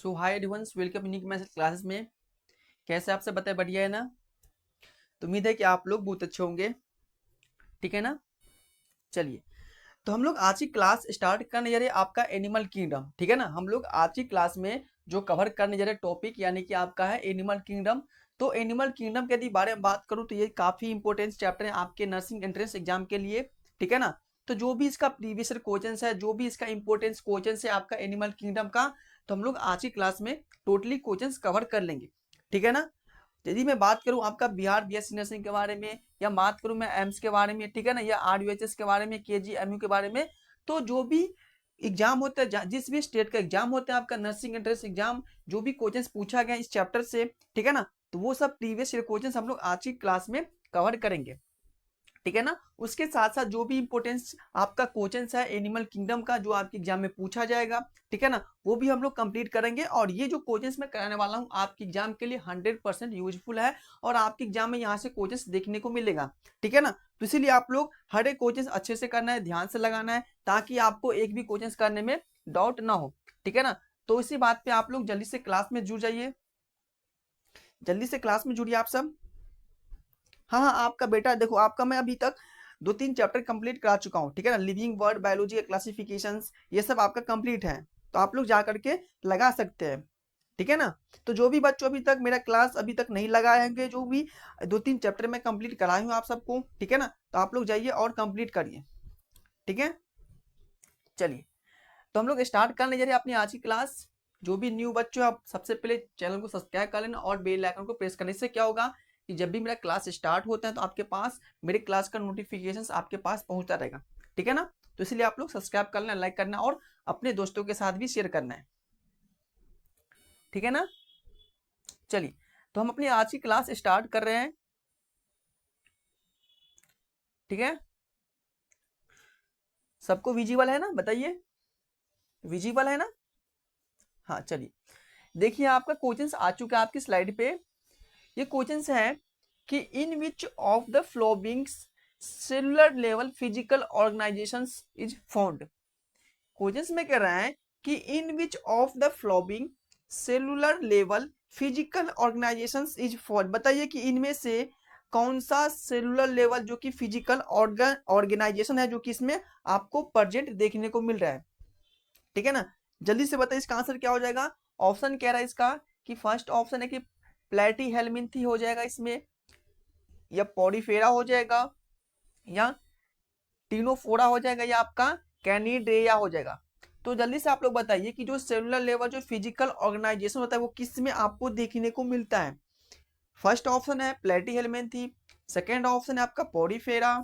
सो hi everyone, welcome unique maths classes में। कैसे आप सब बताए? बढ़िया है ना? तो उम्मीद है कि आप लोग बहुत अच्छे होंगे। ठीक है ना? चलिए, तो हम लोग आज की क्लास स्टार्ट करने जा रहे हैं आपका एनिमल किंगडम। ठीक है ना? हम लोग आज की क्लास में जो कवर करने जा रहे हैं टॉपिक यानी कि आपका है एनिमल किंगडम। तो एनिमल किंगडम के यदि बारे में बात करूँ तो ये काफी इंपॉर्टेंट चैप्टर है आपके नर्सिंग एंट्रेंस एग्जाम के लिए। ठीक है ना? तो जो भी इसका प्रीवियस क्वेश्चन है, जो भी इसका इंपॉर्टेंस क्वेश्चन है आपका एनिमल किंगडम का, तो हम लोग आज की क्लास में टोटली क्वेश्चंस कवर कर लेंगे। ठीक है ना? यदि मैं बात करूं आपका बिहार बीएससी नर्सिंग के बारे में, या बात करूं मैं एम्स के बारे में, ठीक है ना, या आरयूएचएस के बारे में, केजीएमयू के बारे में, तो जो भी एग्जाम होता है, जिस भी स्टेट का एग्जाम होता है आपका नर्सिंग एंट्रेंस एग्जाम, जो भी क्वेश्चंस पूछा गया इस चैप्टर से, ठीक है ना, तो वो सब प्रीवियस ईयर क्वेश्चंस हम लोग आज की क्लास में कवर करेंगे। ठीक है ना? उसके साथ साथ जो भी इंपोर्टेंस आपका क्वेश्चन है एनिमल किंगडम का जो आपके एग्जाम में पूछा जाएगा, ठीक है ना, वो भी हम लोग कंप्लीट करेंगे। और ये जो क्वेश्चंस मैं कराने वाला हूँ आपके एग्जाम के लिए 100% यूजफुल है, और आपके एग्जाम में यहाँ से क्वेश्चंस देखने को मिलेगा। ठीक है ना? तो इसीलिए आप लोग हर एक क्वेश्चन अच्छे से करना है, ध्यान से लगाना है, ताकि आपको एक भी क्वेश्चन करने में डाउट ना हो। ठीक है ना? तो इसी बात पे आप लोग जल्दी से क्लास में जुड़ जाइए, जल्दी से क्लास में जुड़िए आप सब। हाँ हाँ, आपका बेटा देखो, आपका मैं अभी तक 2-3 चैप्टर कंप्लीट करा चुका हूँ। ठीक है ना? लिविंग वर्ड, बायोलॉजी, क्लासिफिकेशंस, ये सब आपका कंप्लीट है, तो आप लोग जा करके लगा सकते हैं। ठीक है ना? तो जो भी बच्चों अभी तक मेरा क्लास अभी तक नहीं लगाए होंगे, जो भी 2-3 चैप्टर में कंप्लीट कराए हूँ आप सबको, ठीक है ना, तो आप लोग जाइए और कंप्लीट करिए। ठीक है? चलिए, तो हम लोग स्टार्ट करने जा रहे हैं अपनी आज की क्लास। जो भी न्यू बच्चे हो, आप सबसे पहले चैनल को सब्सक्राइब कर लेना और बेल आइकन को प्रेस करने से क्या होगा कि जब भी मेरा क्लास स्टार्ट होता है तो आपके पास मेरे क्लास का नोटिफिकेशन आपके पास पहुंचता रहेगा। ठीक है ना? तो इसलिए आप लोग सब्सक्राइब करना, लाइक करना और अपने दोस्तों के साथ भी शेयर करना है। ठीक है ना? चलिए, तो हम अपनी आज की क्लास स्टार्ट कर रहे हैं। ठीक है? सबको विजिबल है ना? बताइए, विजिबल है ना? हाँ, चलिए, देखिए आपका क्वेश्चन आ चुका है आपकी स्लाइड पे। ये क्वेश्चन है कि in which of the following cellular level physical organization is found. Question में कह रहा है कि in which of the following cellular level physical organization is found. बताइए कि इनमें से कौन सा सेलुलर लेवल जो कि फिजिकल ऑर्गेनाइजेशन है जो कि इसमें आपको प्रेजेंट देखने को मिल रहा है। ठीक है ना? जल्दी से बताइए इसका आंसर क्या हो जाएगा। ऑप्शन कह रहा है इसका कि फर्स्ट ऑप्शन है कि प्लेटी हेलमिंथी हो जाएगा इसमें, या पॉडीफेरा हो जाएगा, या टीनोफोरा हो जाएगा, या आपका कैनिडेया हो जाएगा। तो जल्दी से आप लोग बताइए कि जो सेलुलर लेवल जो फिजिकल ऑर्गेनाइजेशन होता है वो किस में आपको देखने को मिलता है। फर्स्ट ऑप्शन है प्लेटी हेलमिंथी, सेकेंड ऑप्शन है आपका पॉडीफेरा,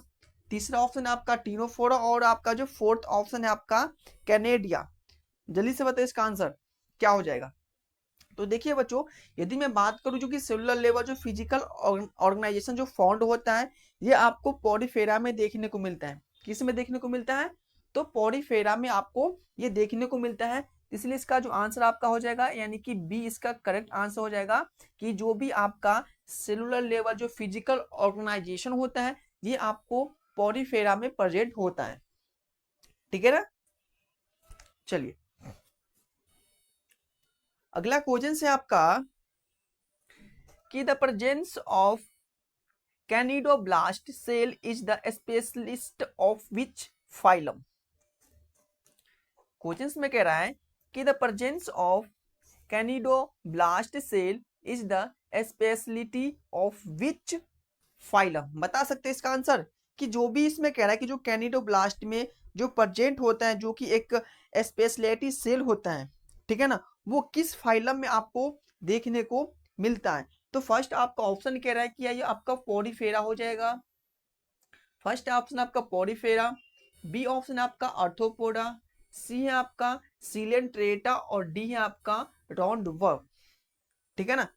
तीसरा ऑप्शन है आपका टीनोफोरा, और आपका जो फोर्थ ऑप्शन है आपका कैनेडिया। जल्दी से बताइए इसका आंसर क्या हो जाएगा। तो देखिए बच्चों, यदि मैं बात करूं जो कि सेलुलर लेवल जो फिजिकल ऑर्गेनाइजेशन जो फाउंड होता है, ये आपको पॉडीफेरा में देखने को मिलता है। किस में देखने को मिलता है? तो पॉडीफेरा में आपको ये देखने को मिलता है। इसलिए इसका जो आंसर आपका हो जाएगा यानी कि बी इसका करेक्ट आंसर हो जाएगा, कि जो भी आपका सेलुलर लेवल जो फिजिकल ऑर्गेनाइजेशन होता है ये आपको पॉडीफेरा में प्रेजेंट होता है। ठीक है ना? चलिए, अगला क्वेश्चन है आपका कि the presence of Canidoblast cell is the specialist of which phylum। Question में कह रहा है कि the presence of Canidoblast cell is the speciality of which phylum। बता सकते हैं इसका आंसर कि जो भी इसमें कह रहा है कि जो कैनिडोब्लास्ट में जो प्रेजेंट होता है जो कि एक स्पेशलिटी सेल होता है, ठीक है ना, वो किस फाइलम में आपको देखने को मिलता है। तो फर्स्ट आपका ऑप्शन कह रहा है कि ये आपका पॉडीफेरा हो जाएगा। फर्स्ट ऑप्शन आपका पॉडीफेरा, बी ऑप्शन आपका आर्थ्रोपोडा, सी है आपका सिलेंट्रेटा, और डी है आपका राउंडवर्म। ठीक है ना?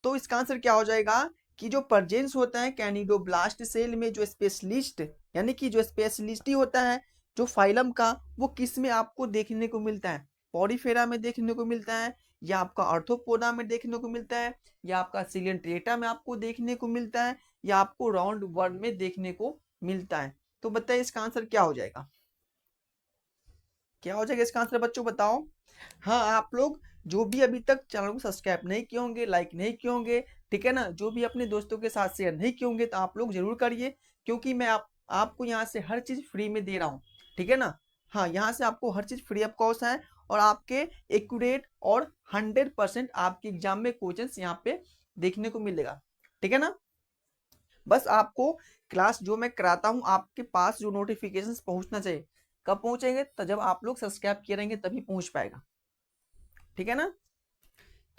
तो इसका आंसर क्या हो जाएगा कि जो प्रेजेंस होता है कैनिडोब्लास्ट सेल में जो स्पेशलिस्ट यानी कि जो स्पेशलिस्टी होता है जो फाइलम का, वो किस में आपको देखने को मिलता है। पॉडीफेरा में देखने को मिलता है, या आपका आर्थ्रोपोडा में देखने को मिलता है, या आपका सिलेंट्रेटा में आपको देखने को मिलता है, या आपको राउंड वर्म में देखने को मिलता है। तो बताइए इसका आंसर क्या हो जाएगा। क्या हो जाएगा इसका आंसर बच्चों बताओ। हाँ, आप लोग जो भी अभी तक चैनल को सब्सक्राइब नहीं किए होंगे, लाइक नहीं किए होंगे, ठीक है ना, जो भी अपने दोस्तों के साथ शेयर नहीं किए होंगे, तो आप लोग जरूर करिए, क्योंकि मैं आपको यहाँ से हर चीज फ्री में दे रहा हूँ, ठीक है ना। हाँ, यहाँ से आपको हर चीज फ्री ऑफ कॉस्ट है, और आपके एक्यूरेट और 100% आपके एग्जाम में क्वेश्चंस यहाँ पे देखने को मिलेगा, ठीक है ना। बस आपको क्लास जो मैं कराता हूँ आपके पास जो नोटिफिकेशंस पहुंचना चाहिए, कब पहुंचेंगे, तो जब आप लोग सब्सक्राइब किए रहेंगे तभी पहुंच पाएगा, ठीक है ना।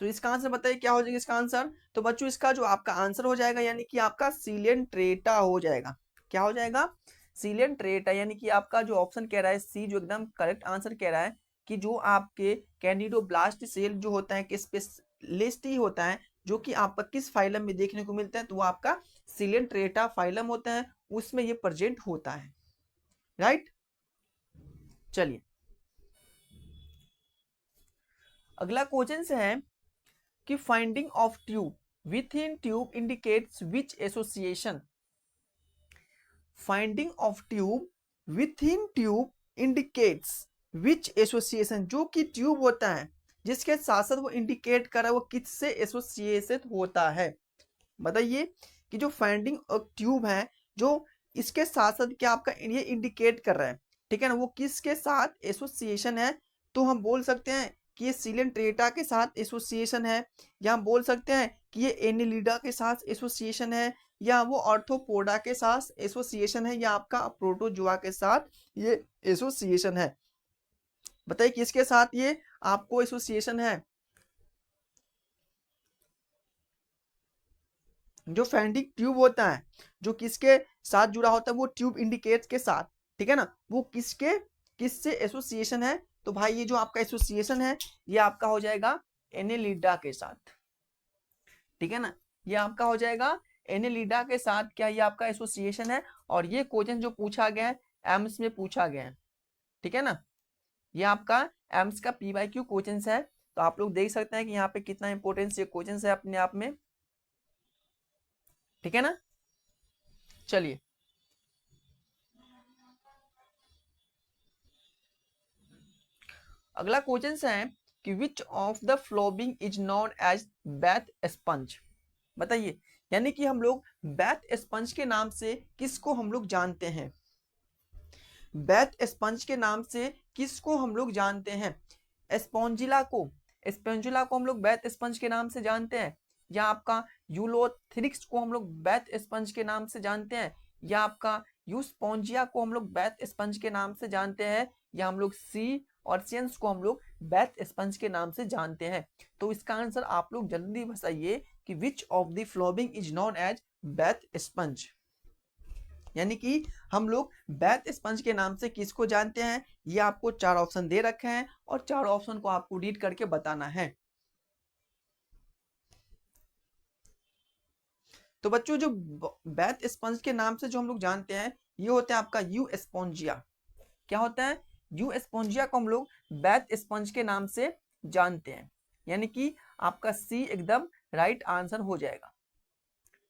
तो इसका आंसर बताइए क्या हो जाएगा इसका आंसर। तो बच्चों इसका जो आपका आंसर हो जाएगा, यानी कि आपका सीलियन ट्रेटा हो जाएगा। क्या हो जाएगा? सीलियन ट्रेटा, यानी कि आपका जो ऑप्शन कह रहा है सी, जो एकदम करेक्ट आंसर कह रहा है कि जो आपके कैंडिडोब्लास्ट सेल जो होता है कि स्पेशलिस्ट ही होता है, जो कि आपका किस फाइलम में देखने को मिलता है, तो वो आपका सीलियन ट्रेटा फाइलम होता है, उसमें ये प्रेजेंट होता है, राइट। चलिए अगला क्वेश्चन है कि finding of tube with in tube indicates which association. Finding of tube with in tube indicates which association, जो कि ट्यूब होता है जिसके साथ साथ वो इंडिकेट कर रहा है वो किससे एसोसिएटेड होता है। बताइए कि जो फाइंडिंग ऑफ ट्यूब है, जो इसके साथ साथ क्या आपका ये इंडिकेट कर रहा है, ठीक है ना, वो किसके साथ एसोसिएशन है। तो हम बोल सकते हैं कि ये सीलियन ट्रेटा के साथ एसोसिएशन है, या हम बोल सकते हैं कि ये एनिलिडा के साथ एसोसिएशन है, या वो ऑर्थोपोडा के साथ एसोसिएशन है, या आपका प्रोटोजोआ के साथ ये एसोसिएशन है। बताइए किसके साथ ये आपको एसोसिएशन है। जो फाइंडिंग ट्यूब होता है, जो किसके साथ जुड़ा होता है, वो ट्यूब इंडिकेट्स के साथ, ठीक है ना, वो किससे एसोसिएशन है। तो भाई ये जो आपका एसोसिएशन है ये आपका हो जाएगा एनेलिडा के साथ, ठीक है ना, ये आपका हो जाएगा एनेलिडा के साथ, क्या ये आपका एसोसिएशन है। और ये क्वेश्चन जो पूछा गया है एम्स में पूछा गया है, ठीक है ना, ये आपका एम्स का PYQ क्वेश्चन है। तो आप लोग देख सकते हैं कि यहाँ पे कितना इंपॉर्टेंस ये क्वेश्चन है अपने आप में, ठीक है ना। चलिए अगला क्वेश्चन है कि which of the following is known as bath sponge. बताइए, यानी कि हम लोग बैथ स्पंज के नाम से किसको हम लोग जानते हैं। बैथ स्पंज के नाम से किसको हम लोग जानते हैं। स्पॉन्जिला को हम लोग बैथ स्पंज के नाम से जानते हैं, या आपका यूलोथ्रिक्स को हम लोग बैथ स्पंज के नाम से जानते हैं, या आपका यूस्पोंजिया को हम लोग बैथ स्पंज के नाम से जानते हैं, या हम लोग सी और सियंस को हम लोग बैथ स्पंज के नाम से जानते हैं। तो इसका आंसर आप लोग जल्दी बताइए कि which of the following is known as bath sponge. यानी कि हम लोग बैथ स्पंज के नाम से किसको जानते हैं। ये आपको 4 ऑप्शन दे रखे हैं और 4 ऑप्शन को आपको रीड करके बताना है। तो बच्चों जो बैथ स्पंज के नाम से जो हम लोग जानते हैं ये होता है आपका यू स्पॉन्जिया। क्या होता है? यू स्पॉन्जिया को हम लोग बैथ स्पंज के नाम से जानते हैं, यानी कि आपका सी एकदम राइट आंसर हो जाएगा,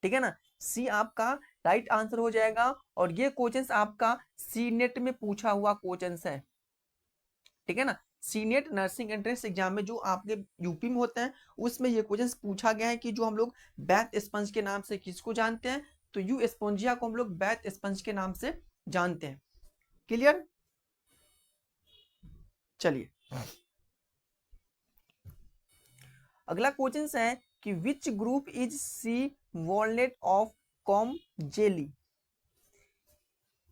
ठीक है ना, सी आपका राइट आंसर हो जाएगा। और ये क्वेश्चंस आपका सी नेट में पूछा हुआ क्वेश्चंस है, ठीक है ना, सी नेट नर्सिंग एंट्रेंस एग्जाम में जो आपके यूपी में होते हैं उसमें ये क्वेश्चंस पूछा गया है कि जो हम लोग बैथ स्पंज के नाम से किसको जानते हैं, तो यू स्पॉन्जिया को हम लोग बैथ स्पंज के नाम से जानते हैं। क्लियर? चलिए अगला क्वेश्चन है कि which group is sea walnut of comb jelly.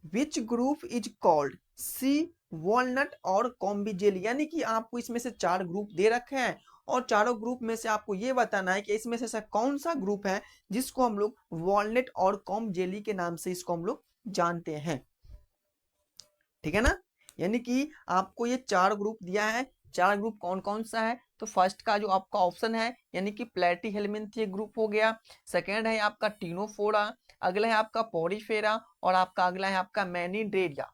Which group is called sea walnut और कॉम्बी जेली, यानी कि आपको इसमें से 4 ग्रुप दे रखे हैं और चारों ग्रुप में से आपको ये बताना है कि इसमें से ऐसा कौन सा ग्रुप है जिसको हम लोग वॉलनट और कॉम जेली के नाम से इसको हम लोग जानते हैं, ठीक है ना। यानी कि आपको ये 4 ग्रुप दिया है, 4 ग्रुप कौन कौन सा है। तो फर्स्ट का जो आपका ऑप्शन है यानी कि प्लेटी हेलमिंथ ये ग्रुप हो गया, सेकेंड है आपका टीनोफोरा, अगला है आपका पोरीफेरा, और आपका अगला है आपका मैनीड्रेरिया,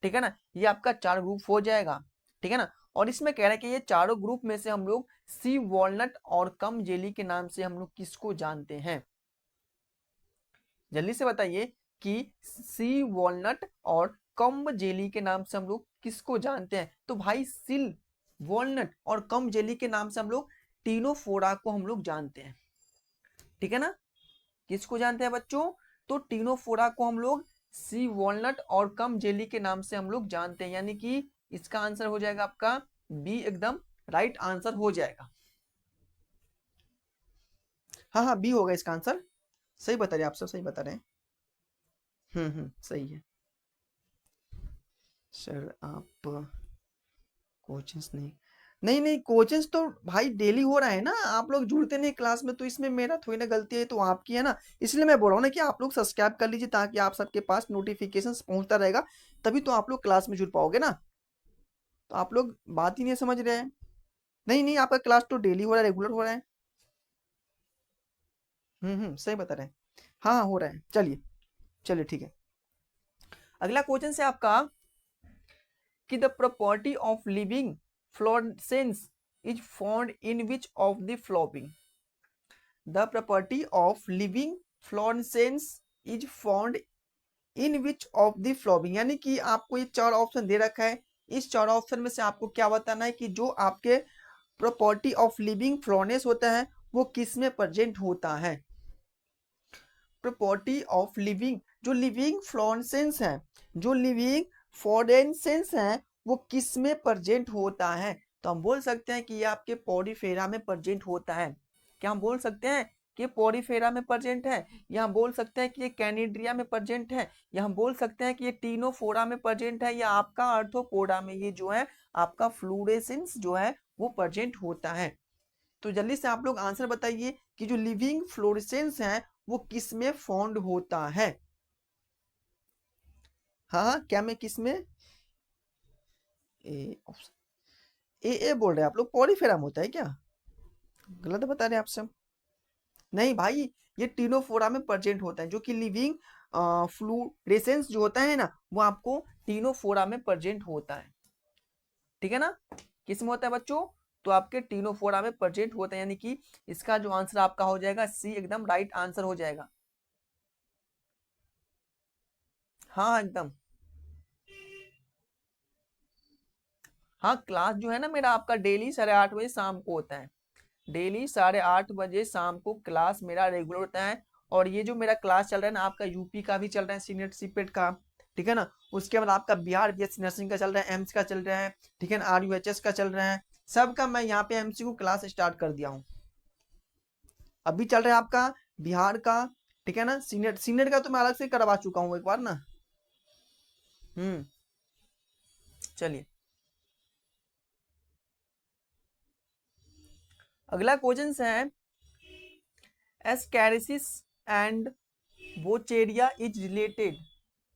ठीक है ना, ये आपका 4 ग्रुप हो जाएगा, ठीक है ना। और इसमें कह रहा है कि ये चारों ग्रुप में से हम लोग सी वॉलनट और कम जेली के नाम से हम लोग किसको जानते हैं। जल्दी से बताइए कि सी वॉलनट और कम जेली के नाम से हम लोग किसको जानते हैं। तो भाई सिल वॉलनट और कम जेली के नाम से हम लोग टीनोफोरा को हम लोग जानते हैं। ठीक है ना, किसको जानते हैं बच्चों? तो टीनोफोरा को हम लोग सी वॉलनट और कम जेली के नाम से हम लोग जानते हैं, यानी कि इसका आंसर हो जाएगा आपका बी, एकदम राइट आंसर हो जाएगा। हाँ हाँ, बी होगा इसका आंसर। सही बता रहे हैं आप, सब सही बता रहे हैं। सही है सर। आप कोचिंग्स नहीं, नहीं नहीं, कोचिंग्स तो भाई डेली हो रहा है ना, आप लोग जुड़ते नहीं क्लास में, तो इसमें मेरा थोड़ी ना गलती है, तो आपकी है ना। इसलिए मैं बोल रहा हूँ ना कि आप लोग सब्सक्राइब कर लीजिए, ताकि आप सबके पास नोटिफिकेशन पहुंचता रहेगा, तभी तो आप लोग क्लास में जुड़ पाओगे ना। तो आप लोग बात ही नहीं समझ रहे हैं। नहीं नहीं, आपका क्लास तो डेली हो रहा है, रेगुलर हो रहा है। सही बता रहे हैं। हाँ हाँ, हो रहा है। चलिए चलिए, ठीक है। अगला क्वेश्चन से आपका कि the property of living fluorescence is found in which of the following. The property of living fluorescence is found in which of the following, यानी कि आपको ये चार ऑप्शन दे रखा है, इस चार ऑप्शन में से आपको क्या बताना है कि जो आपके प्रॉपर्टी ऑफ लिविंग फ्लोरेंस होता है वो किस में प्रेजेंट होता है। प्रॉपर्टी ऑफ लिविंग, जो लिविंग फ्लोरेसेंस है, जो लिविंग फ्लोरेसेंस है, वो किस में प्रेजेंट होता है। तो हम बोल सकते हैं कि ये आपके पॉरीफेरा में प्रेजेंट होता है। क्या हम बोल सकते हैं कि पॉरीफेरा में प्रेजेंट है, या हम बोल सकते हैं कि ये कैनिड्रिया में प्रेजेंट है, या हम बोल सकते हैं कि ये टीनोफोरा में प्रेजेंट है, या आपका आर्थ्रोपोडा में ये जो है आपका फ्लोरेसेंस जो है वो प्रेजेंट होता है। तो जल्दी से आप लोग आंसर बताइए कि जो लिविंग फ्लोरेसेंस है वो किस में फाउंड होता है। हाँ हाँ, क्या में, किस में? ए ऑप्शन ए बोल रहे हैं आप लोग, पॉलीफेरा में होता है क्या? गलत बता रहे हैं आप सब। नहीं भाई, ये टीनोफोरा में प्रेजेंट होता है, जो कि लिविंग फ्लोरेसेंस जो होता है ना, वो आपको टीनोफोरा में प्रेजेंट होता है। ठीक है ना, किस में होता है बच्चों? तो आपके टीनोफोरा में प्रेजेंट होता है, यानी कि इसका जो आंसर आपका हो जाएगा सी, एकदम राइट आंसर हो जाएगा। हाँ एकदम। हाँ, क्लास जो है ना मेरा आपका डेली 8:30 बजे शाम को होता है। डेली 8:30 बजे शाम को क्लास मेरा रेगुलर होता है। और ये जो मेरा क्लास चल रहा है ना, आपका यूपी का भी चल रहा है, सीनियर सीपेट का। ठीक है ना, उसके बाद आपका बिहार बीएससी नर्सिंग का चल रहा है, एम्स का चल रहा है, ठीक है ना, आरयूएचएस का चल रहा है। सबका मैं यहाँ पे एमसीक्यू क्लास स्टार्ट कर दिया हूँ। अभी चल रहा है आपका बिहार का, ठीक है ना, सीनियर सीनियर का तो मैं अलग से करवा चुका हूँ एक बार ना। हम्म चलिए, अगला क्वेश्चन है एस्कैरिसिस एंड वोचेरिया इज रिलेटेड।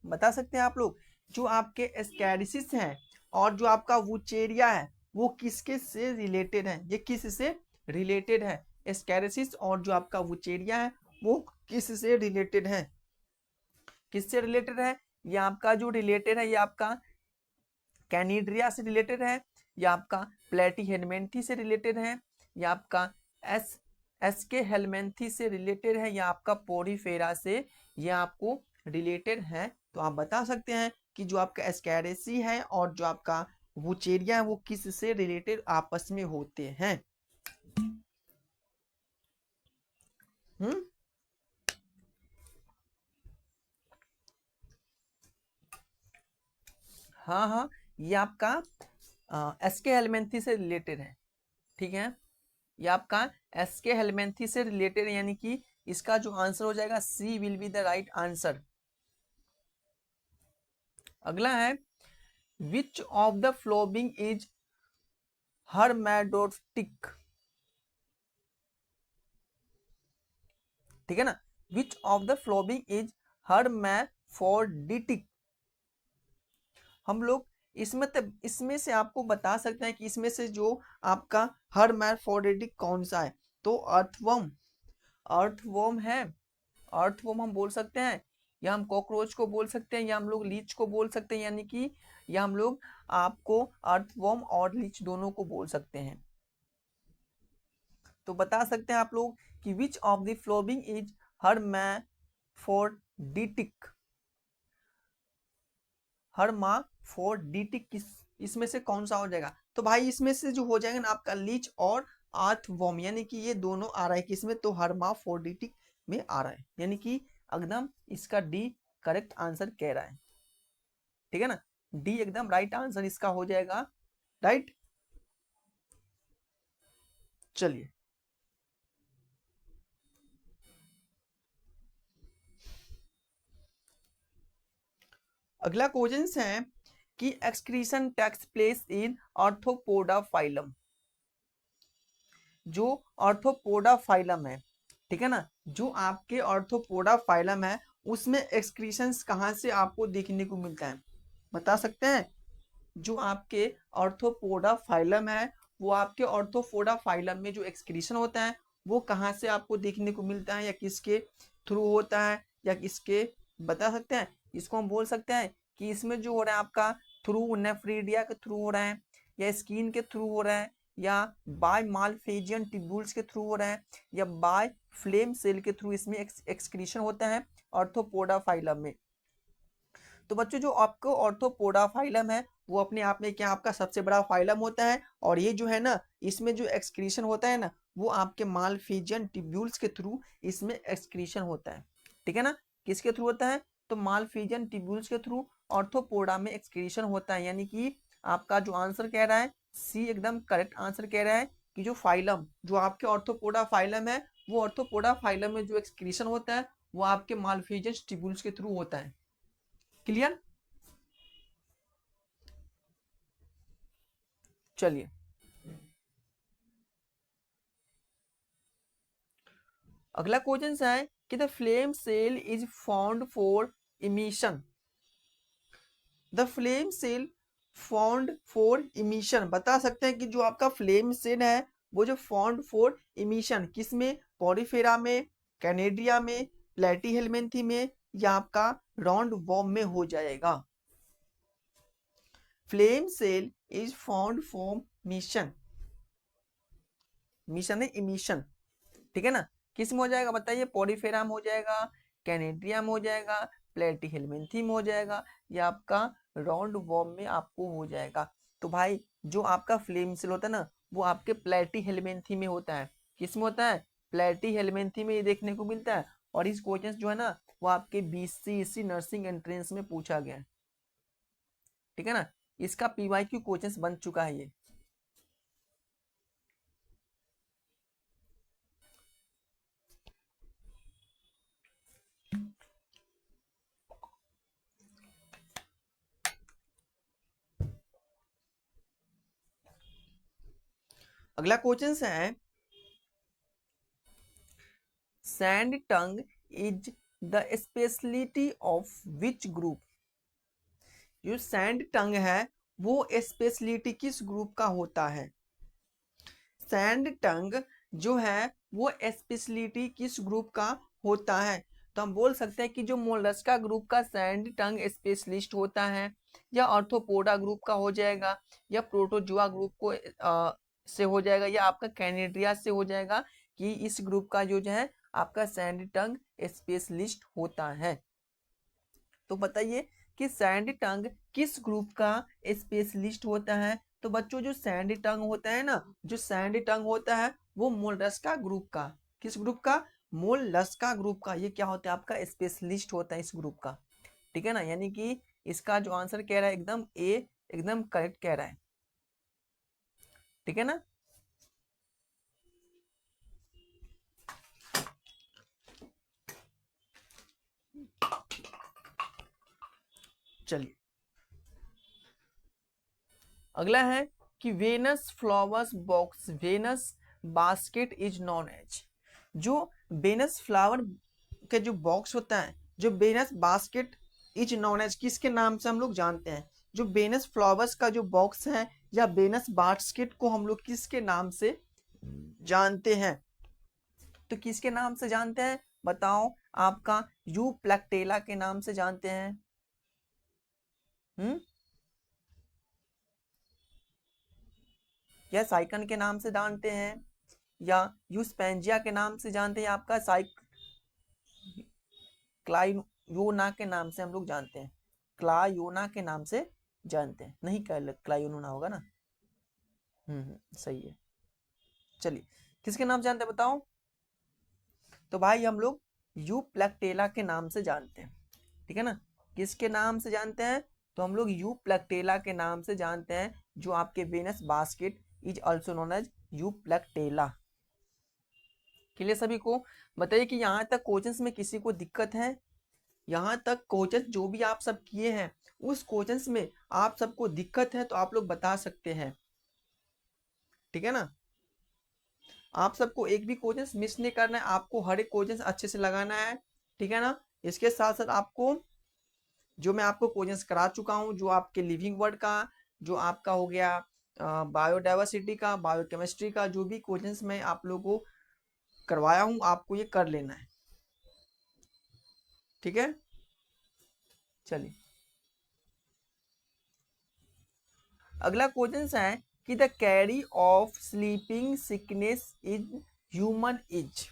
बता सकते हैं आप लोग, जो आपके एस्कैरिसिस हैं और जो आपका वोचेरिया है वो किसके से रिलेटेड है, ये किस से रिलेटेड है? एस्कैरिसिस और जो आपका वोचेरिया है वो किस से रिलेटेड है? किससे रिलेटेड है? ये आपका जो रिलेटेड है, ये आपका कैनिड्रिया से रिलेटेड है, या आपका प्लेटी हेलमेंथी से रिलेटेड है, या आपका एस एसके हेलमेंथी से रिलेटेड है, या आपका पोरीफेरा से ये आपको रिलेटेड है। तो आप बता सकते हैं कि जो आपका एस्कैरेसी है और जो आपका वुचेरिया है वो किस से रिलेटेड आपस में होते हैं। हम्म हाँ हाँ, ये आपका एसके हेलमेंथी से रिलेटेड है। ठीक है, ये आपका एसके हेलमेंथी से रिलेटेड है, यानी कि इसका जो आंसर हो जाएगा C will be the right answer. अगला है which of the following is hermaphroditic. ठीक है ना, which of the following is hermaphroditic. हम लोग इसमें इसमें से आपको बता सकते हैं कि इसमें से जो आपका हर्मैफ्रोडिटिक कौन सा है। तो अर्थवर्म, अर्थवर्म है, अर्थवर्म हम बोल सकते हैं, या हम कॉकरोच को बोल सकते हैं, या हम लोग लीच को बोल सकते हैं, यानी कि या हम लोग आपको अर्थवर्म और लीच दोनों को बोल सकते हैं। तो बता सकते हैं आप लोग कि which of the following is हर्मैफ्रोडिटिक। हर्माफ्रोडिटिक किस इसमें से कौन सा हो जाएगा? तो भाई इसमें से जो हो जाएगा ना आपका लीच और अर्थवॉर्म, यानी कि ये दोनों आ रहा है किसमें, तो हर्माफ्रोडिटिक में आ रहा है, यानी कि एकदम इसका डी करेक्ट आंसर कह रहा है। ठीक है ना, डी एकदम राइट आंसर इसका हो जाएगा, राइट। चलिए अगला क्वेश्चन है कि excretion takes place in Arthropoda phylum. जो आर्थ्रोपोडा फाइलम है, ठीक है ना, जो आपके आर्थ्रोपोडा फाइलम है उसमें एक्सक्रीशंस कहाँ से आपको देखने को मिलता है, बता सकते हैं। जो आपके आर्थ्रोपोडा फाइलम है, वो आपके आर्थ्रोपोडा फाइलम में जो एक्सक्रीशन होता है वो कहाँ से आपको देखने को मिलता है, या किसके थ्रू होता है, या किसके, बता सकते हैं। इसको हम बोल सकते हैं कि इसमें जो हो रहा है आपका थ्रू नेफ्रीडिया के थ्रू हो रहा है, या स्किन के थ्रू हो रहा है, या बाय मालफेजियन टिब्यूल्स के थ्रू हो रहा है, या बाय फ्लेम सेल के थ्रू इसमें एक्सक्रीशन होता है आर्थ्रोपोडा फाइलम में। तो बच्चों जो आपको ऑर्थोपोडा फाइलम है वो अपने आप में क्या आपका सबसे बड़ा फाइलम होता है, और ये जो है ना इसमें जो एक्सक्रीशन होता है ना वो आपके मालफिजियन टिब्यूल्स के थ्रू इसमें एक्सक्रीशन होता है। ठीक है ना, किसके थ्रू होता है, तो मालफिजियन टिब्यूल्स के थ्रू ऑर्थोपोडा में एक्सक्रीशन होता है, यानी कि आपका जो आंसर कह रहा है सी एकदम करेक्ट आंसर कह रहा है कि जो फाइलम जो आपके ऑर्थोपोडा फाइलम है वो ऑर्थोपोडा फाइलम में जो एक्सक्रीशन होता है वो आपके मालफिजियन टिब्यूल्स के थ्रू होता है। क्लियर। चलिए अगला क्वेश्चन है कि the flame cell is found for emission. The flame cell found for emission, बता सकते हैं कि जो आपका फ्लेम सेल है वो जो फाउंड फॉर इमिशन किसमें, पॉरीफेरा में, कैनेडिया में, प्लेटीहेल्मिन्थी में, या आपका राउंड वॉर्म में हो जाएगा। Flame cell is found for mission, mission है इमिशन, ठीक है ना, किस में हो जाएगा बताइए, पॉलीफेरा में हो जाएगा, कैनेडिया में हो जाएगा, प्लेटीहेल्मिन्थी में हो जाएगा, या आपका राउंड वॉर्म में आपको हो जाएगा। तो भाई जो आपका फ्लेम सेल होता है ना वो आपके प्लेटीहेल्मिन्थी में होता है, किस में होता है, प्लेटीहेल्मिन्थी में ये देखने को मिलता है। और इस क्वेश्चन जो है ना वो आपके बीसीएससी नर्सिंग एंट्रेंस में पूछा गया है। ठीक है ना, इसका पीवाईक्यू क्वेश्चन बन चुका है ये। अगला क्वेश्चन है sand tongue is the speciality of which group. जो सैंड टंग है वो स्पेशलिटी किस ग्रुप का होता है, सैंड टंग जो है वो स्पेशलिटी किस ग्रुप का होता है। तो हम बोल सकते हैं कि जो मोलस्का ग्रुप का सैंड टंग स्पेशलिस्ट होता है, या ऑर्थोपोडा ग्रुप का हो जाएगा, या प्रोटोजुआ ग्रुप को से हो जाएगा, या आपका कैनेड्रिया से हो जाएगा, कि इस ग्रुप का जो है आपका सैंड टंग स्पेशलिस्ट होता है। तो बताइए कि सैंड टंग किस ग्रुप का स्पेशलिस्ट होता है। तो बच्चों जो सैंड टंग होता है ना, जो सैंड टंग होता है वो मोलस्का ग्रुप का, किस ग्रुप का, मोलस्का ग्रुप का, ये क्या होता है आपका स्पेशलिस्ट होता है इस ग्रुप का। ठीक है ना, यानी कि इसका जो आंसर कह रहा है एकदम ए एकदम करेक्ट कह रहा है। ठीक है ना, चलिए अगला है कि Venus flowers box, Venus basket is non age. जो वेनस फ्लावर के जो बॉक्स होता है, जो Venus basket is non age किसके नाम से हम लोग जानते हैं, जो वेनस फ्लावर्स का जो बॉक्स है या वेनस बास्केट को हम लोग किसके नाम से जानते हैं, तो किसके नाम से जानते हैं बताओ, आपका यू प्लेक्टेला के नाम से जानते हैं। या साइकन के नाम से जानते हैं, या यूस्पेंजिया के नाम से जानते हैं, आपका क्लायोना के नाम से हम लोग जानते हैं, क्लायोना के नाम से जानते हैं, नहीं क्लायोना होगा ना। सही है। चलिए, किसके नाम जानते हैं बताओ? तो भाई हम लोग यूप्लैक्टेला के नाम से जानते हैं, ठीक है ना। किसके नाम से जानते हैं? तो हम लोग यूप्लैक्टेला के नाम से जानते हैं, जो आपके Venus basket is also known as Euplectella. Clear सभी को? बताइए कि यहाँ तक क्वेश्चंस में किसी को दिक्कत है? यहाँ तक क्वेश्चंस जो भी आप सब किए हैं, उस क्वेश्चंस में आप सबको दिक्कत है तो आप लोग बता सकते हैं, ठीक है ना। आप सबको एक भी क्वेश्चन मिस नहीं करना है, आपको हर एक क्वेश्चन अच्छे से लगाना है, ठीक है ना। इसके साथ साथ आपको जो मैं आपको क्वेश्चन करा चुका हूँ, जो आपके लिविंग वर्ड का, जो आपका हो गया बायोडाइवर्सिटी का, बायोकेमिस्ट्री का, जो भी क्वेश्चन मैं आप लोगों को करवाया हूँ, आपको ये कर लेना है, ठीक है। चलिए, अगला क्वेश्चन है कि the carry off sleeping sickness is human is.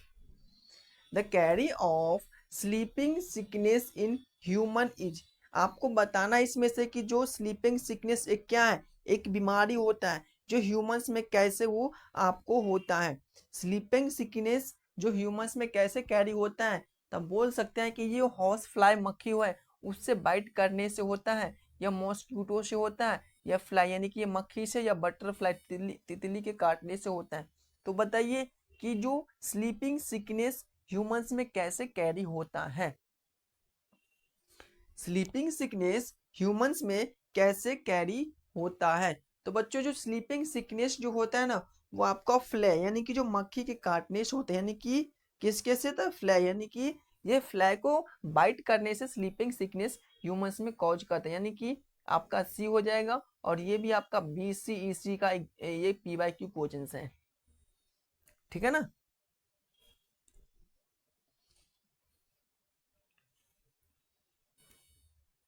The carry off sleeping sickness in human is. आपको बताना इसमें से कि जो स्लीपिंग सिकनेस एक क्या है, एक बीमारी होता है जो ह्यूमंस में कैसे वो आपको होता है। स्लीपिंग सिकनेस जो ह्यूमंस में कैसे कैरी होता है, तब बोल सकते हैं कि ये हॉर्स फ्लाई मक्खी हुआ है उससे बाइट करने से होता है, या मॉस्किटो से होता है, या फ्लाई यानी कि ये मक्खी से, या बटरफ्लाई तितली के काटने से होता है। तो बताइए कि जो स्लीपिंग सिकनेस ह्यूमंस में कैसे कैरी होता है। स्लीपिंग सिकनेस ह्यूमंस में कैसे कैरी होता है? तो बच्चों जो स्लीपिंग सिकनेस जो होता है ना, वो आपका फ्लाई यानी कि जो मक्खी के काटने से होते हैं, यानी कि किसके से? तो फ्लाई यानी कि ये फ्लाई को बाइट करने से स्लीपिंग सिकनेस ह्यूमंस में कॉज करता है, यानी कि आपका सी हो जाएगा, और ये भी आपका BCEC का ये PYQ क्वेश्चन है, ठीक है ना।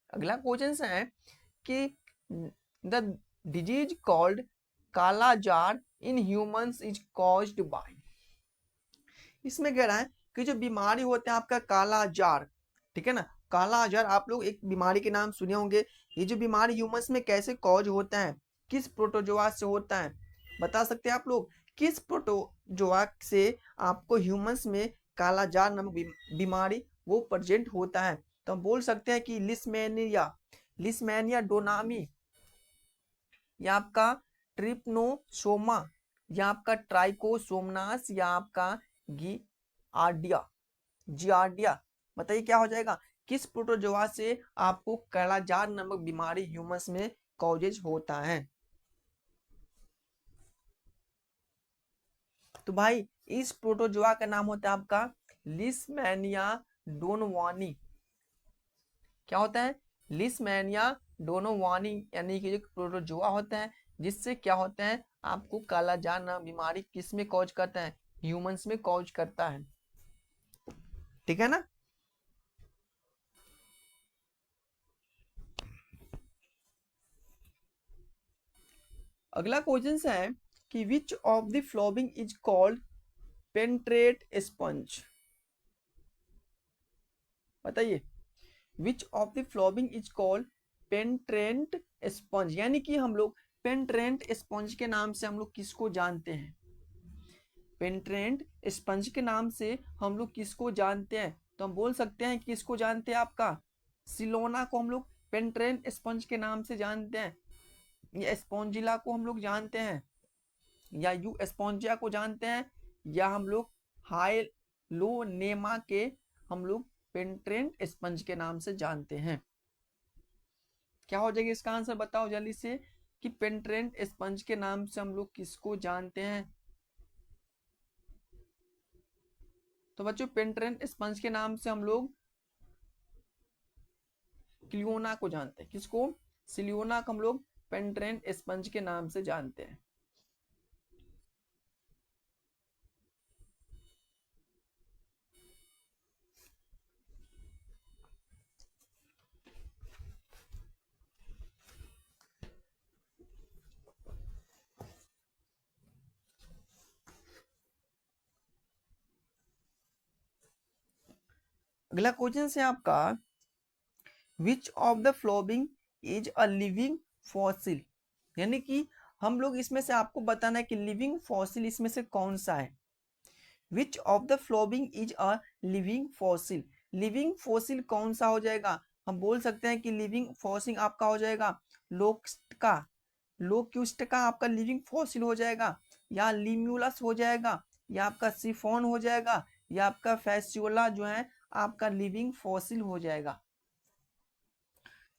अगला क्वेश्चन है कि द डिजीज कॉल्ड काला jar in humans is caused by. इसमें कह रहा है कि जो बीमारी होता है आपका काला जार, ठीक है ना। काला जार आप लोग एक बीमारी के नाम सुने होंगे। ये जो बीमारी ह्यूमंस में कैसे कॉज होता है, किस प्रोटोजोआ से होता है, बता सकते हैं आप लोग? किस प्रोटोजोआ से आपको ह्यूमंस में काला जार नामक बीमारी वो प्रेजेंट होता है? तो हम बोल सकते हैं कि लिस्मेनिया, लिस्मेनिया डोनामी, या आपका ट्रिप्नोसोमा, या आपका ट्राइकोसोमनास, या आपका गियार्डिया, जियार्डिया। बताइए क्या हो जाएगा? किस प्रोटोजोआ से आपको कालाजार नामक बीमारी ह्यूमंस में कॉजेज होता है? तो भाई इस प्रोटोजोआ का नाम होता है आपका लिस्मेनिया डोनवानी। क्या होता है? लिस्मेनिया डोनोवानी, यानी कि एक प्रोटोजोआ होता है जिससे क्या होता है आपको कालाजार नामक बीमारी किस में कॉज करता है? ह्यूमंस में कॉज करता है, ठीक है ना। अगला क्वेश्चन है कि which of the following is called penetrant sponge. बताइए, which of the following is called penetrant sponge, यानी कि हम लोग पेंट्रेंट स्पंज के नाम से हम लोग किसको जानते हैं? पेंट्रेंट स्पंज के नाम से हम लोग किसको जानते हैं? तो हम बोल सकते हैं किसको जानते हैं? आपका सिलोना को हम लोग पेंट्रेंट स्पंज के नाम से जानते हैं, या स्पॉन्जिला को हम लोग जानते हैं, या यू स्पॉन्जिया को जानते हैं, या हम लोग हाइलोनेमा के हम लोग पेंट्रेंट स्पंज के नाम से जानते हैं। क्या हो जाएगा इसका आंसर बताओ जल्दी से, कि पेंट्रेंट स्पंज के नाम से हम लोग किसको जानते हैं? तो बच्चों पेंट्रेंट स्पंज के नाम से हम लोग क्लियोना को जानते हैं। किसको? सिलियोना को हम लोग पेंट्रेंट स्पंज के नाम से जानते हैं। अगला क्वेश्चन है आपका which of the following is a living fossil, यानी कि हम लोग इसमें से आपको बताना है कि लिविंग फॉसिल इसमें से कौन सा है। Which of the following is a living fossil, living fossil कौन सा हो जाएगा। हम बोल सकते हैं कि लिविंग फॉसिल आपका हो जाएगा लोक्स्टा, लोक्यूस्टा आपका लिविंग फॉसिल हो जाएगा, या लिम्यूलस हो जाएगा, या आपका सिफोन हो जाएगा, या आपका फैसियोला जो है आपका लिविंग फॉसिल हो जाएगा।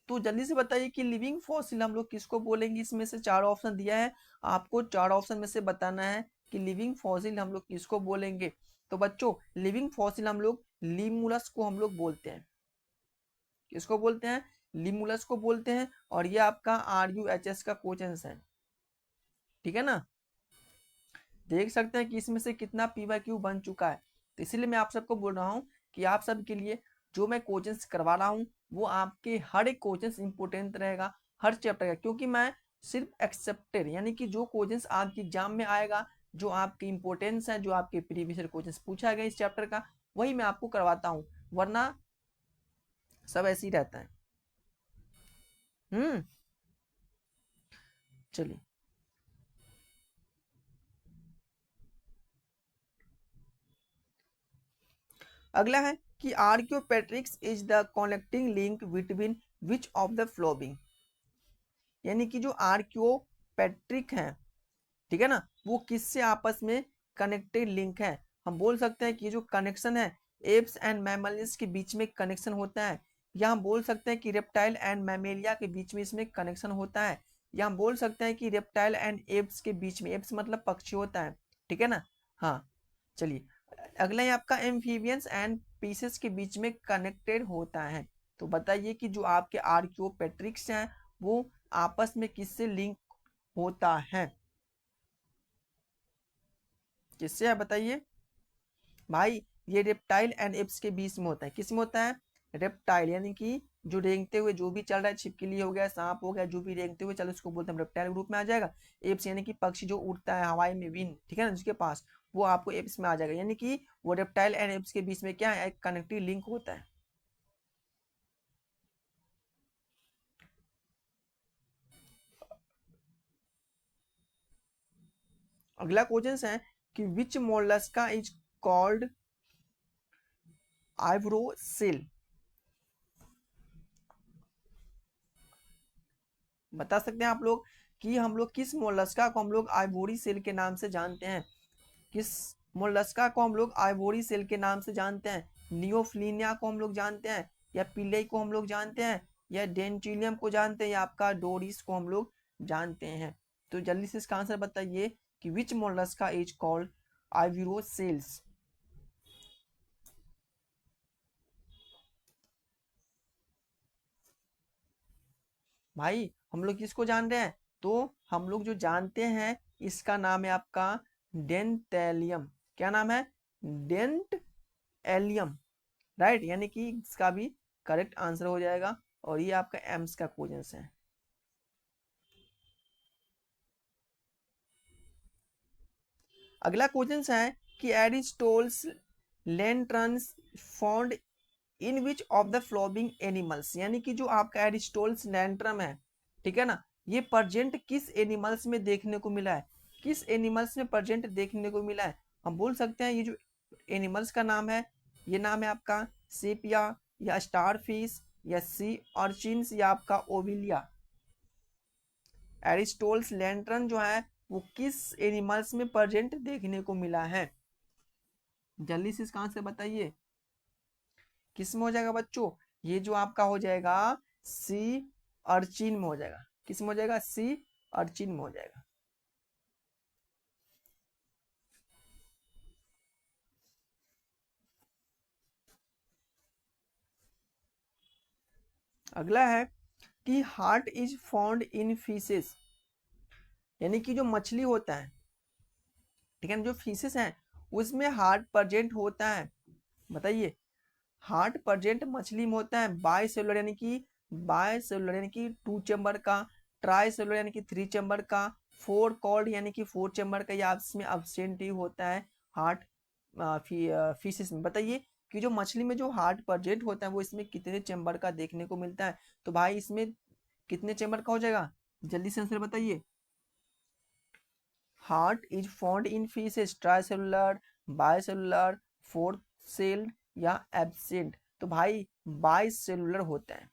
तो जल्दी से बताइए कि लिविंग फॉसिल हम लोग किसको बोलेंगे। इसमें से 4 ऑप्शन दिया है, आपको 4 ऑप्शन में से बताना है कि लिविंग फॉसिल हम लोग किसको बोलेंगे। तो बच्चों लिविंग फॉसिल हम लोग लिमुलस को हम लोग बोलते हैं। किसको बोलते हैं, लिमुलस को बोलते हैं। और ये आपका RUHS का क्वेश्चन है, ठीक है ना। देख सकते हैं कि इसमें से कितना PYQ बन चुका है। तो इसीलिए मैं आप सबको बोल रहा हूँ कि आप सब के लिए जो मैं क्वेश्चंस करवा रहा हूँ वो आपके हर एक क्वेश्चंस इंपॉर्टेंट रहेगा हर चैप्टर का, क्योंकि मैं सिर्फ एक्सेप्टेड यानी कि जो क्वेश्चंस आपके एग्जाम में आएगा, जो आपके इंपॉर्टेंस है, जो आपके प्रीवियस क्वेश्चंस पूछा गया इस चैप्टर का, वही मैं आपको करवाता हूँ, वरना सब ऐसे ही रहता है। चलिए अगला है कि Archaeopteryx is the connecting link between which of the following, यानी कि जो आर्कियोपेट्रिक है, ठीक है ना, वो किससे आपस में कनेक्टेड लिंक है। हम बोल सकते हैं कि जो कनेक्शन है एप्स एंड मैमल्स के बीच में कनेक्शन होता है, या हम बोल सकते हैं कि रेप्टाइल एंड मैमेलिया के बीच में इसमें कनेक्शन होता है, या हम बोल सकते हैं कि रेप्टाइल एंड एप्स के बीच में, एप्स मतलब पक्षी होता है, ठीक है ना। हाँ चलिए अगला है आपका एम्फीबियंस एंड पीसेस के बीच में कनेक्टेड होता है। तो बताइए कि जो आपके आर्कियोपेट्रिक्स हैं वो आपस में किससे लिंक होता है, किससे है बताइए भाई। ये रेप्टाइल एंड एप्स के बीच में होता है। किस में होता है, रेप्टाइल यानी कि जो रेंगते हुए जो भी चल रहा है, छिपकली हो गया, सांप हो गया, जो भी रेंगते हुए चल उसको बोलते हैं रेप्टाइल ग्रुप में आ जाएगा। एप्स यानी कि पक्षी जो उड़ता है हवाई में, विंग, ठीक है ना, जिसके पास, वो आपको एप्स में आ जाएगा। यानी कि वो रेप्टाइल एंड एप्स के बीच में क्या है, एक कनेक्टिव लिंक होता है। अगला क्वेश्चन है कि विच मोलस्का इज कॉल्ड आइब्रोसेल। बता सकते हैं आप लोग कि हम लोग किस मोलस्का को हम लोग आइवोरी सेल के नाम से जानते हैं, किस मोलस्का को हम लोग आइवोरी सेल के नाम से जानते हैं। नियोफ्लीनिया को हम लोग जानते हैं, या पिले को हम लोग जानते हैं, या डेंटिलियम को जानते हैं, या आपका डोरिस को हम लोग जानते हैं। तो जल्दी से इसका आंसर बताइए कि विच मोलस्का इज कॉल्ड आइवोरोसेल्स। भाई हम लोग किसको जान रहे हैं, तो हम लोग जो जानते हैं इसका नाम है आपका डेंटेलियम। क्या नाम है, डेंट एलियम, राइट, यानी कि इसका भी करेक्ट आंसर हो जाएगा। और ये आपका एम्स का क्वेश्चन है। अगला क्वेश्चन है कि Aristotle's lantern found in which of the following animals, यानी कि जो आपका एरिस्टोल्स लेंट्रम है, ठीक है ना, ये प्रेजेंट किस एनिमल्स में देखने को मिला है, किस एनिमल्स में प्रेजेंट देखने को मिला है। हम बोल सकते हैं ये जो एनिमल्स का नाम है, ये नाम है आपका सेपिया, या स्टारफिश, या सी ऑर्चिन्स, या आपका ओविलिया। एरिस्टोल्स लैंटर्न जो है वो किस एनिमल्स में प्रेजेंट देखने को मिला है, जल्दी से इसका आंसर बताइए। किस में हो जाएगा बच्चों, ये जो आपका हो जाएगा सी अर्चिन में हो जाएगा। किस में हो जाएगा, सी अर्चिन में हो जाएगा। अगला है कि heart is found in fishes, यानी कि जो मछली होता है, ठीक है ना, जो फिशेस हैं उसमें हार्ट प्रेजेंट होता है। बताइए हार्ट प्रेजेंट मछली में होता है बाय सेलुलर यानी कि बाय सेलुलर यानी कि 2 चैम्बर का, ट्राई सेलुलर यानी कि 3 चैम्बर का, फोर कॉर्ड यानी कि 4 चैम्बर का, या इसमें अब्सेंट ही होता है हार्ट फिशेस में। बताइए कि जो मछली में जो हार्ट प्रेजेंट होता है वो इसमें कितने चैम्बर का देखने को मिलता है। तो भाई इसमें कितने चैम्बर का हो जाएगा, जल्दी से आंसर बताइए। Heart is found in fishes, tricellular, bicellular, fourth celled या एब्सेंट? तो भाई बाइसेलुलर होता है,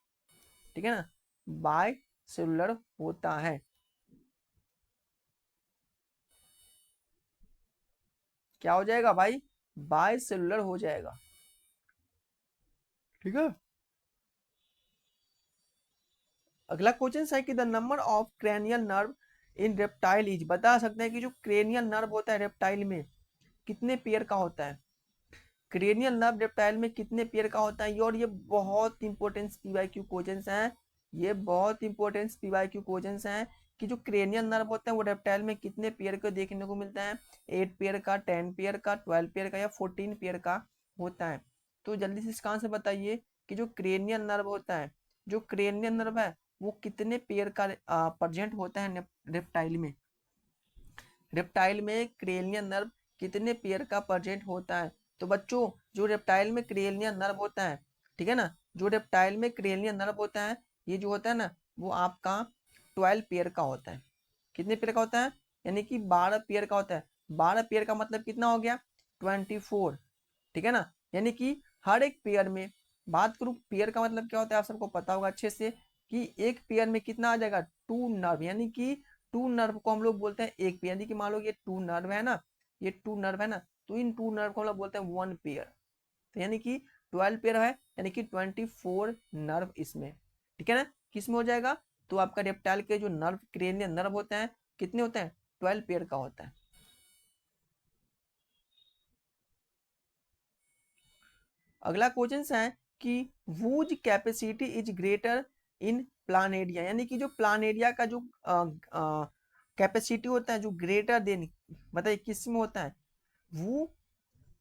ठीक है ना, बाइसेलुलर होता है। क्या हो जाएगा भाई? बाइसेलुलर हो जाएगा, ठीक है। अगला क्वेश्चन है कि the number of cranial nerve in reptile is, बता सकते हैं कि जो क्रेनियल नर्व होता है रेप्टाइल में कितने पेयर का होता है? क्रेनियल नर्व रेप्टाइल में कितने पेयर का होता है? और ये बहुत इंपॉर्टेंट पीवाईक्यू क्वेश्चंस हैं, ये बहुत इंपॉर्टेंट पीवाईक्यू क्वेश्चंस हैं कि जो क्रेनियल नर्व होता है वो रेप्टाइल में कितने पेयर को देखने को मिलता है? 8 पेयर का, 10 पेयर का, 12 पेयर का या 14 पेयर का होता है? तो जल्दी से इसका आंसर बताइए कि जो क्रेनियल नर्व होता है, जो क्रेनियल नर्व है वो कितने पेयर का प्रेजेंट होता है रेप्टाइल में? रेप्टाइल में क्रेनियल नर्व कितने पेयर का प्रेजेंट होता है? तो बच्चों जो रेप्टाइल में क्रेनियल नर्व होता है, ठीक है ना, जो रेप्टाइल में क्रेनियल नर्व होता है ये जो होता है ना वो आपका 12 पेयर का होता है। कितने पेयर का होता है? यानी कि 12 पेयर का होता है। 12 पेयर का मतलब कितना हो गया? 24, ठीक है ना। यानी कि हर एक पेयर में, बात करूं पेयर का मतलब क्या होता है आप सबको पता होगा अच्छे से कि एक पेयर में कितना आ जाएगा? 2 नर्व, यानी कि 2 नर्व को हम लोग बोलते हैं एक पेयर। यानी कि मान लो ये 2 नर्व है ना, ये 2 नर्व है ना, तो इन 2 नर्व को हम लोग बोलते हैं 1 पेयर। तो यानी कि 12 पेयर है, यानी कि 24 नर्व इसमें, ठीक है ना। किसमें हो जाएगा? तो आपका रेप्टाइल के जो नर्व क्रेनियल नर्व होते हैं कितने होते हैं? 12 पेयर का होता है। अगला क्वेश्चन है कि whose capacity is greater in Planaria, यानी कि जो प्लानेरिया का जो कैपेसिटी होता है जो ग्रेटर देन, बताइए किस में होता है? वो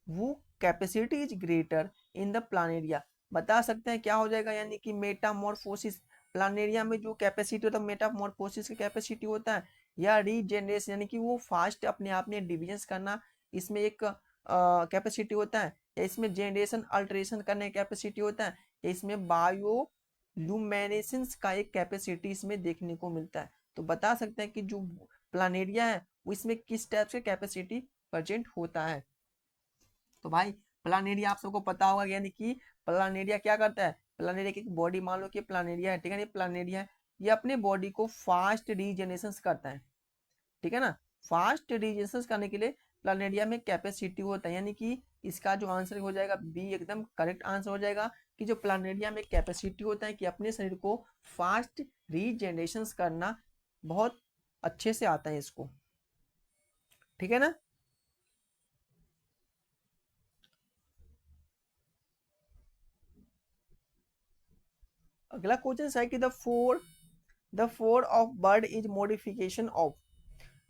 वो capacity is greater in the Planaria, बता सकते हैं क्या हो जाएगा? यानी कि मेटामॉर्फोसिस, प्लानेरिया में जो कैपेसिटी होता है मेटामॉर्फोसिस की कैपेसिटी होता है, या रीजेनरेशन यानी कि वो फास्ट अपने आप में डिविजन्स करना, इसमें एक कैपेसिटी होता है, या इसमें जनरेशन अल्टरेशन करने की कैपेसिटी होता है, या इसमें बायो लुमिनेसेंस का एक कैपेसिटी इसमें देखने को मिलता है। तो बता सकते हैं कि जो प्लानेरिया है वो इसमें किस टाइप से कैपेसिटी प्रेजेंट होता है? तो भाई प्लानेरिया आप सबको पता होगा, यानी कि प्लानेरिया क्या करता है? प्लानेरिया की बॉडी मान लो कि प्लानेरिया है, ठीक है ना, ये प्लानेरिया है, ये अपने बॉडी को फास्ट रीजनरेशन करता है, ठीक है ना। फास्ट रीजनरेशन करने के लिए प्लानेरिया में कैपेसिटी होता है, यानी कि इसका जो आंसर हो जाएगा बी एकदम करेक्ट आंसर हो जाएगा कि जो प्लानेरिया में कैपेसिटी होता है कि अपने शरीर को फास्ट रीजनरेशन करना बहुत अच्छे से आता है इसको, ठीक है ना। अगला क्वेश्चन है कि the four of bird is modification of,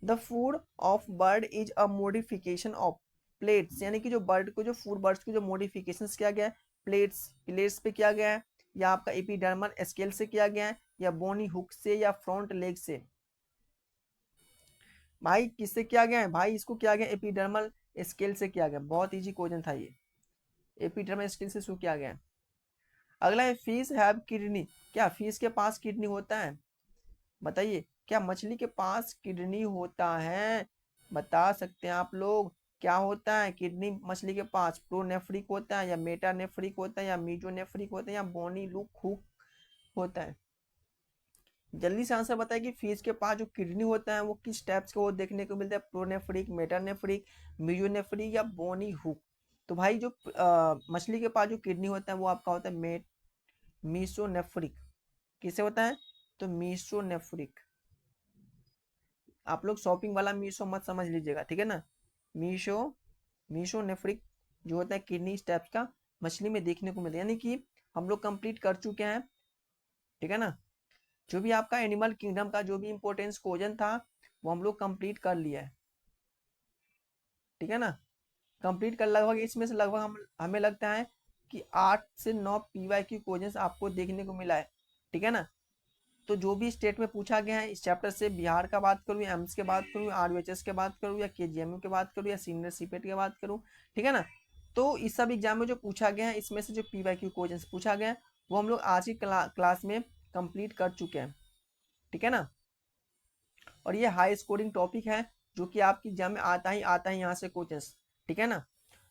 the food of bird is a modification of plates, यानी कि जो बर्ड को जो फूड बर्ड्स को जो मॉडिफिकेशन किया गया है प्लेट्स प्लेट्स पे किया गया है, या आपका एपिडर्मल स्केल से किया गया है, या बोनी हुक से, या फ्रंट लेग से? भाई किससे किया गया है? भाई इसको किया गया एपिडर्मल स्केल से किया गया, बहुत इजी क्वेश्चन था ये, एपिडर्मल स्केल से शो किया गया है। अगला है फिश हैव किडनी, क्या फिश के पास किडनी होता है? बताइए क्या मछली के पास किडनी होता है? बता सकते हैं आप लोग क्या होता है किडनी मछली के पास? प्रोनेफ्रिक होता है, या मेटानेफ्रिक होता है, या मीजोनेफ्रिक होता है, या बोनी लुक हुक होता है? जल्दी से आंसर बताइए कि फिश के पास जो किडनी होता है वो किस टाइप से वो देखने को मिलता है? प्रोनेफ्रिक, मेटानेफ्रिक, मीजोनेफ्रिक, या बोनी हुक? तो भाई जो मछली के पास जो किडनी होता है वो आपका होता है मीसोनेफ्रिक। किसे होता है? तो मीसोनेफ्रिक। आप लोग शॉपिंग वाला मीशो मत समझ लीजिएगा, ठीक है ना। मीशो मीशो नेफ्रिक जो होता है किडनी स्टेप्स का मछली में देखने को मिलता है, यानी कि हम लोग कंप्लीट कर चुके हैं, ठीक है ना। जो भी आपका एनिमल किंगडम का जो भी इंपॉर्टेंस क्वेश्चन था वो हम लोग कंप्लीट कर लिया है, ठीक है ना। कंप्लीट कर लगभग इसमें से लगभग हमें लगता है कि 8 से 9 पीवाईक्यू क्वेश्चंस आपको देखने को मिला है, ठीक है ना। तो जो भी स्टेट में पूछा गया है इस चैप्टर से, बिहार का बात करूँ या एम्स के बात करूँ, आरवीएचएस के बात करूँ, या केजीएमयू के बात करूँ, या सीनियर सीपेट के बात करूँ, ठीक है ना। तो इस सब एग्जाम में जो पूछा गया है इसमें से जो पीवाईक्यू क्वेश्चंस पूछा गया है वो हम लोग आज की क्लास में कंप्लीट कर चुके हैं, ठीक है ना। और ये हाई स्कोरिंग टॉपिक है, जो कि आपकी एग्जाम में आता है यहाँ से क्वेश्चंस, ठीक है ना।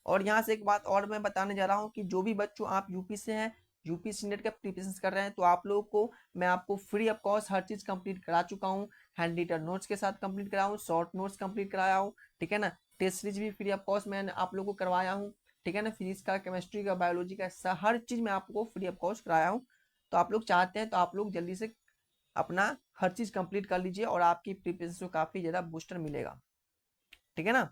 और यहाँ से एक बात और मैं बताने जा रहा हूँ कि जो भी बच्चों आप यूपी से हैं, यूपी सीनेट का प्रिपरेशन कर रहे हैं, तो आप लोगों को मैं आपको free of cost her cheese complete करा चुका हूँ। हैंड रिटन नोट्स के साथ कंप्लीट कराया हूँ, शॉर्ट नोट्स कंप्लीट कराया हूँ, ठीक है ना। टेस्ट सीरीज भी फ्री ऑफ कॉस्ट मैंने आप लोगों को करवाया हूँ, ठीक है ना। फिजिक्स का, केमिस्ट्री का, बायोलॉजी का हर चीज़ मैं आपको फ्री ऑफ कॉस्ट कराया हूँ। तो आप लोग चाहते हैं तो आप लोग जल्दी से अपना हर चीज़ कंप्लीट कर लीजिए और आपकी प्रिपरेशन को काफ़ी ज़्यादा बूस्टर मिलेगा, ठीक है ना।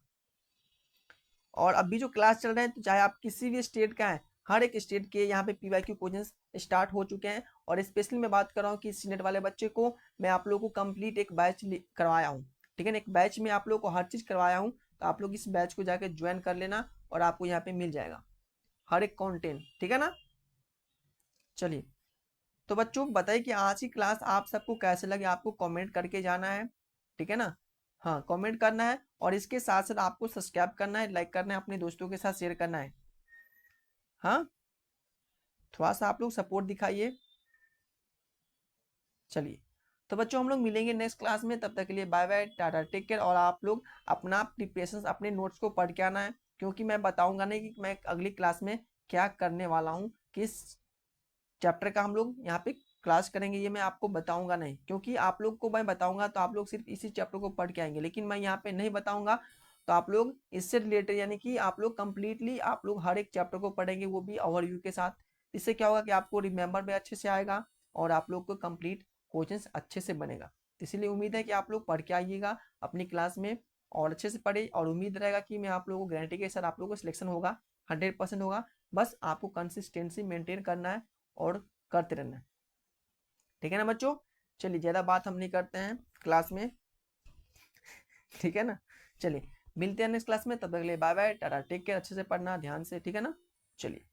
और अभी जो क्लास चल रहे हैं, तो चाहे आप किसी भी स्टेट का है, हर एक स्टेट के यहाँ पे पीवाईक्यू क्वेश्चंस स्टार्ट हो चुके हैं। और स्पेशली मैं बात कर रहा हूँ कि सीनेट वाले बच्चे को मैं आप लोगों को कंप्लीट एक बैच करवाया हूँ, ठीक है ना। एक बैच में आप लोगों को हर चीज़ करवाया हूँ, तो आप लोग इस बैच को जाकर ज्वाइन कर लेना और आपको यहाँ पे मिल जाएगा हर एक कंटेंट, ठीक है ना। चलिए, तो बच्चों बताइए कि आज की क्लास आप सबको कैसे लगे, आपको कमेंट करके जाना है, ठीक है ना। हाँ, कमेंट करना है और इसके साथ साथ आपको सब्सक्राइब करना है, लाइक करना है, अपने दोस्तों के साथ शेयर करना है। हाँ, थोड़ा सा आप लोग सपोर्ट दिखाइए। चलिए, तो बच्चों हम लोग मिलेंगे नेक्स्ट क्लास में, तब तक के लिए bye bye, tata, take care. और आप लोग अपना प्रिपरेशन, अपने नोट्स को पढ़ के आना है, क्योंकि मैं बताऊंगा नहीं कि मैं अगली क्लास में क्या करने वाला हूँ, किस चैप्टर का हम लोग यहाँ पे क्लास करेंगे, ये मैं आपको बताऊंगा नहीं। क्योंकि आप लोग को मैं बताऊंगा तो आप लोग सिर्फ इसी चैप्टर को पढ़ के आएंगे, लेकिन मैं यहाँ पे नहीं बताऊंगा। तो आप लोग इससे रिलेटेड, यानी कि आप लोग कंप्लीटली आप लोग हर एक चैप्टर को पढ़ेंगे, वो भी ओवरव्यू के साथ। इससे क्या होगा कि आपको रिमेंबर में अच्छे से आएगा और आप लोग को कंप्लीट क्वेश्चन अच्छे से बनेगा। तो इसीलिए उम्मीद है कि आप लोग पढ़ के आइएगा अपनी क्लास में और अच्छे से पढ़े, और उम्मीद रहेगा कि मैं आप लोगों को गारंटी के साथ आप लोगों को सिलेक्शन होगा, 100% होगा। बस आपको कंसिस्टेंसी मेंटेन करना है और करते रहना है, ठीक है ना बच्चों। चलिए, ज़्यादा बात हम नहीं करते हैं क्लास में, ठीक है ना। चलिए, मिलते हैं नेक्स्ट क्लास में, तब तक के लिए bye bye, tata, take care, अच्छे से पढ़ना ध्यान से, ठीक है ना। चलिए।